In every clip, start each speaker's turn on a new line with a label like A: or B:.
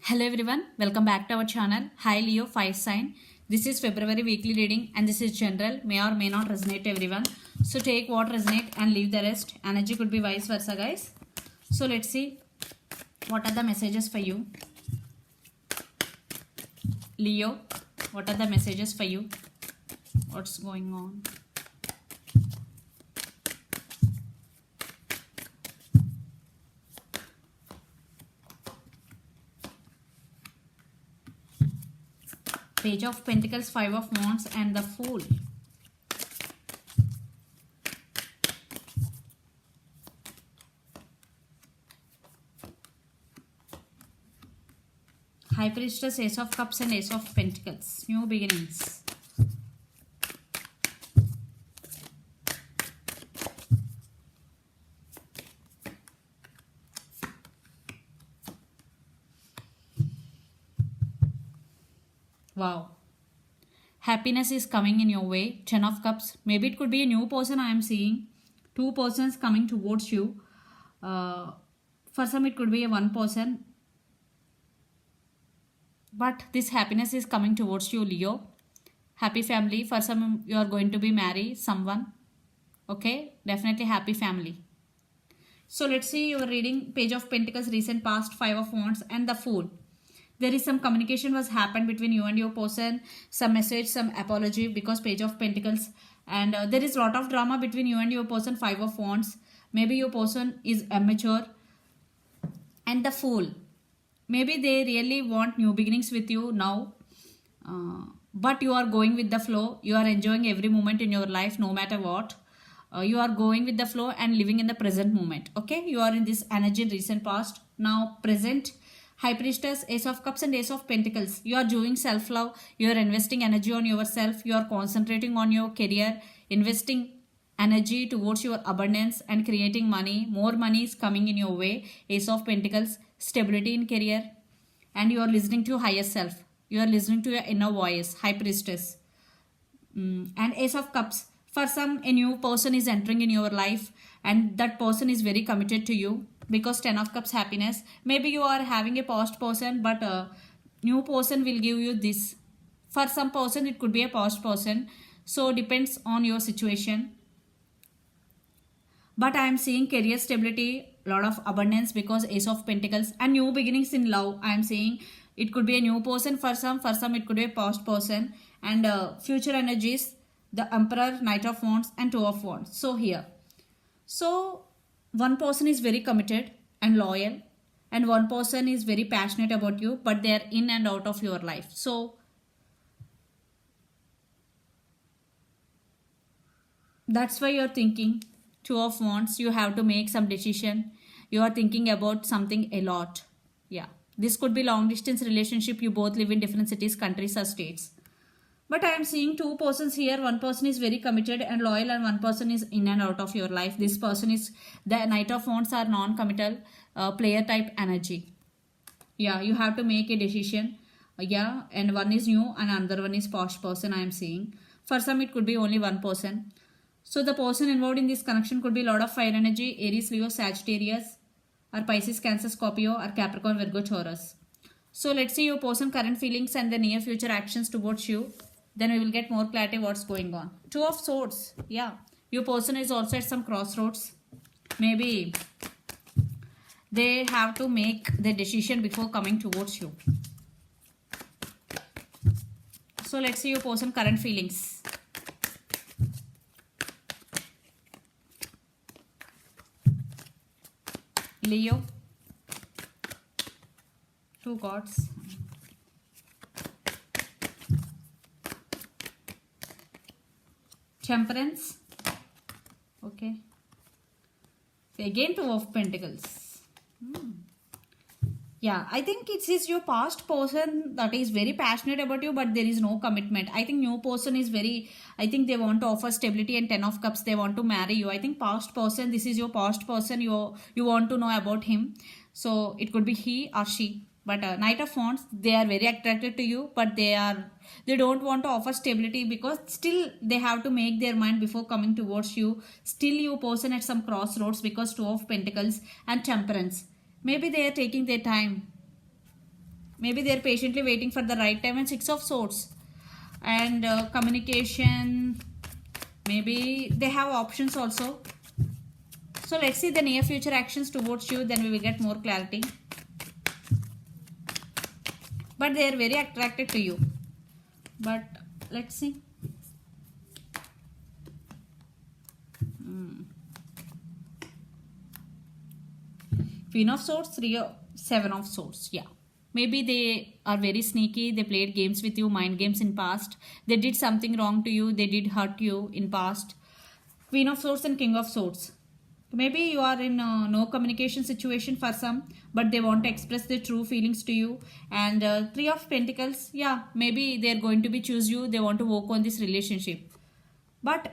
A: Hello everyone, welcome back to our channel. Hi Leo 5 sign. This is February weekly reading and this is general, may or may not resonate to everyone. So take what resonate and leave the rest. Energy could be vice versa, guys. So let's see what are the messages for you. Leo, what are the messages for you? What's going on? Page of Pentacles, Five of Wands and the Fool. High Priestess, Ace of Cups and Ace of Pentacles. New beginnings. Wow. Happiness is coming in your way. Ten of Cups. Maybe it could be a new person I am seeing. Two persons coming towards you. For some it could be a one person. But this happiness is coming towards you, Leo. Happy family. For some you are going to be marry someone. Okay. Definitely happy family. So let's see your reading. Page of Pentacles, recent past, Five of Wands and the Fool. There is some communication was happened between you and your person, some message, some apology because Page of Pentacles, and there is lot of drama between you and your person, Five of Wands. Maybe your person is immature, and the Fool. Maybe they really want new beginnings with you now, but you are going with the flow. You are enjoying every moment in your life no matter what. You are going with the flow and living in the present moment. Okay, you are in this energy in recent past, now present. High Priestess, Ace of Cups and Ace of Pentacles. You are doing self-love. You are investing energy on yourself. You are concentrating on your career, investing energy towards your abundance and creating money. More money is coming in your way. Ace of Pentacles, stability in career. And you are listening to your higher self. You are listening to your inner voice. High Priestess. And Ace of Cups. For some, a new person is entering in your life and that person is very committed to you. Because Ten of Cups, happiness. Maybe you are having a past person, but a new person will give you this. For some person, it could be a past person. So depends on your situation. But I am seeing career stability, lot of abundance because Ace of Pentacles and new beginnings in love. I am saying it could be a new person for some it could be a past person, and future energies, the Emperor, Knight of Wands and Two of Wands. So here. So one person is very committed and loyal and one person is very passionate about you, but they are in and out of your life. So that's why you're thinking Two of Wands. You have to make some decision. You are thinking about something a lot. Yeah, this could be long distance relationship. You both live in different cities, countries or states. But I am seeing two persons here. One person is very committed and loyal and one person is in and out of your life. This person is the Knight of Wands are non-committal player type energy. Yeah, you have to make a decision. Yeah, and one is new and another one is posh person I am seeing. For some it could be only one person. So the person involved in this connection could be a lot of fire energy, Aries, Leo, Sagittarius or Pisces, Cancer, Scorpio or Capricorn, Virgo, Taurus. So let's see your person current feelings and the near future actions towards you. Then we will get more clarity what's going on. Two of Swords. Yeah. Your person is also at some crossroads. Maybe they have to make the decision before coming towards you. So let's see your person current feelings. Leo. Two gods. Temperance. Okay. Again Two of Pentacles. Yeah, I think it is your past person that is very passionate about you, but there is no commitment. I think new person is very, I think they want to offer stability, and Ten of Cups, they want to marry you. I think past person, this is your past person, you want to know about him. So it could be he or she. But Knight of Wands, they are very attracted to you, but they don't want to offer stability because still they have to make their mind before coming towards you. Still you person at some crossroads because Two of Pentacles and Temperance. Maybe they are taking their time. maybe they're patiently waiting for the right time, and Six of Swords. And communication, maybe they have options also. So let's see the near future actions towards you, then we will get more clarity. But they are very attracted to you. But let's see. Queen of Swords, Seven of Swords. Yeah. Maybe they are very sneaky. They played games with you, mind games in past. They did something wrong to you. They did hurt you in past. Queen of Swords and King of Swords. Maybe you are in a no communication situation for some, but they want to express their true feelings to you. And Three of Pentacles. Yeah, maybe they are going to be choose you. They want to work on this relationship. But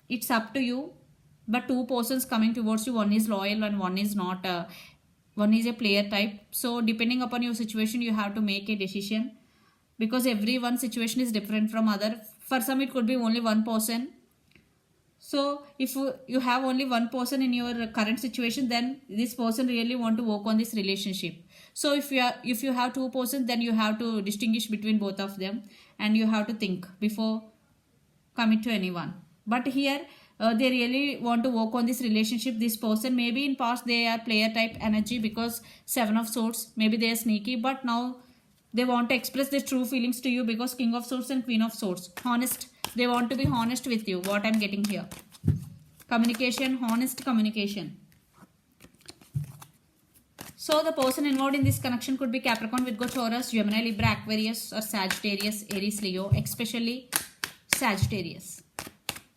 A: it's up to you. But two persons coming towards you, one is loyal and one is not. One is a player type. So depending upon your situation, you have to make a decision, because everyone's situation is different from other. For some it could be only one person. So if you have only one person in your current situation, then this person really want to work on this relationship. So if you have two persons, then you have to distinguish between both of them, and you have to think before commit to anyone. But here they really want to work on this relationship. This person, maybe in past they are player type energy, because Seven of Swords, maybe they are sneaky, but now they want to express their true feelings to you, because King of Swords and Queen of Swords. Honest, they want to be honest with you, what I'm getting here. Communication, honest communication. So the person involved in this connection could be Capricorn, Virgo, Taurus, Gemini, Libra, Aquarius, or Sagittarius, Aries, Leo, especially Sagittarius.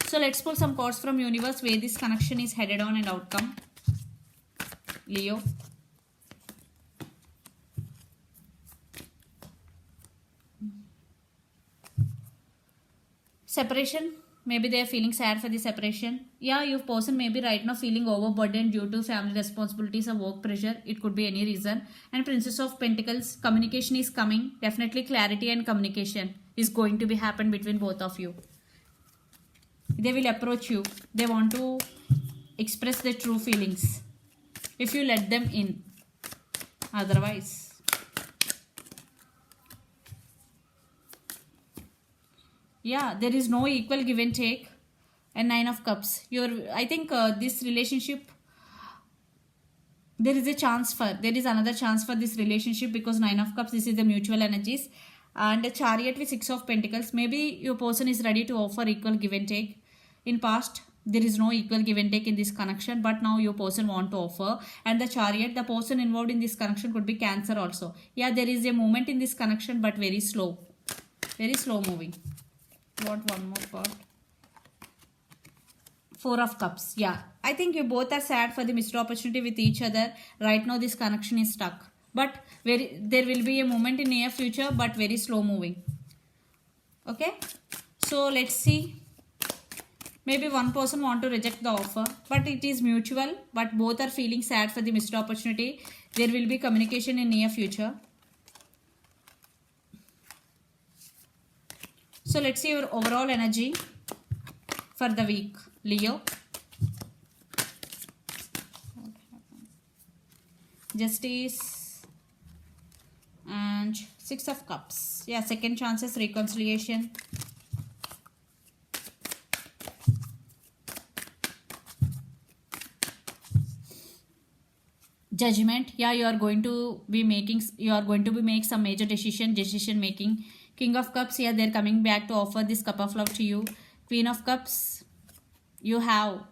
A: So let's pull some cards from universe where this connection is headed on and outcome. Leo. Separation. Maybe they are feeling sad for the separation. Yeah, your person may be right now feeling overburdened due to family responsibilities or work pressure. It could be any reason. And Princess of Pentacles. Communication is coming. Definitely clarity and communication is going to be happen between both of you. They will approach you. They want to express their true feelings if you let them in. Otherwise, yeah, there is no equal give and take. And Nine of Cups. I think this relationship, there is another chance for this relationship, because Nine of Cups, this is the mutual energies. And a Chariot with Six of Pentacles. Maybe your person is ready to offer equal give and take. In past, there is no equal give and take in this connection, but now your person want to offer. And the Chariot, the person involved in this connection could be Cancer also. Yeah, there is a movement in this connection, but very slow. Very slow moving. Want one more card? Four of Cups. Yeah, I think you both are sad for the missed opportunity with each other. Right now, this connection is stuck. But there will be a moment in near future, but very slow moving. Okay. So let's see. Maybe one person want to reject the offer, but it is mutual, but both are feeling sad for the missed opportunity. There will be communication in near future. So let's see your overall energy for the week, Leo. Justice and Six of Cups. Yeah, second chances, reconciliation. Judgment. Yeah, you are going to be make some major decision making. King of Cups. Yeah, they're coming back to offer this cup of love to you. Queen of Cups. You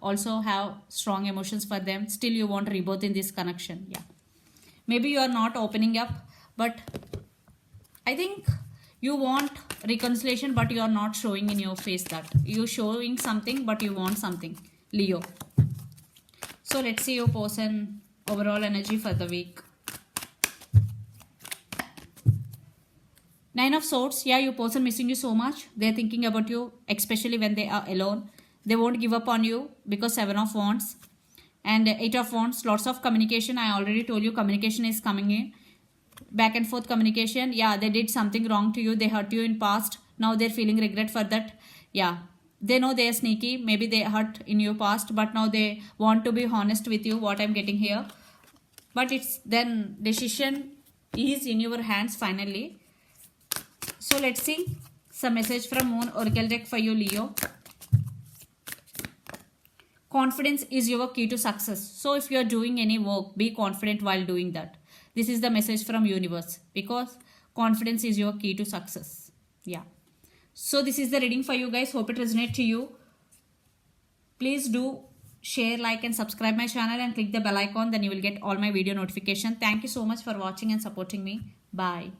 A: also have strong emotions for them. Still you want rebirth in this connection. Yeah, maybe you are not opening up, but I think you want reconciliation, but you are not showing in your face that you're showing something, but you want something, Leo. So let's see your person overall energy for the week. Nine of Swords. Yeah, your person missing you so much. They're thinking about you, especially when they are alone. They won't give up on you, because Seven of Wands and Eight of Wands. Lots of communication. I already told you communication is coming in. Back and forth communication. Yeah, they did something wrong to you. They hurt you in past. Now they're feeling regret for that. Yeah, they know they are sneaky. Maybe they hurt in your past, but now they want to be honest with you, what I'm getting here. But it's then decision is in your hands finally. So let's see some message from Moon Oracle deck for you, Leo. Confidence is your key to success. So if you are doing any work, be confident while doing that. This is the message from universe, because confidence is your key to success. Yeah. So this is the reading for you guys. Hope it resonates to you. Please do share, like and subscribe my channel and click the bell icon. Then you will get all my video notification. Thank you so much for watching and supporting me. Bye.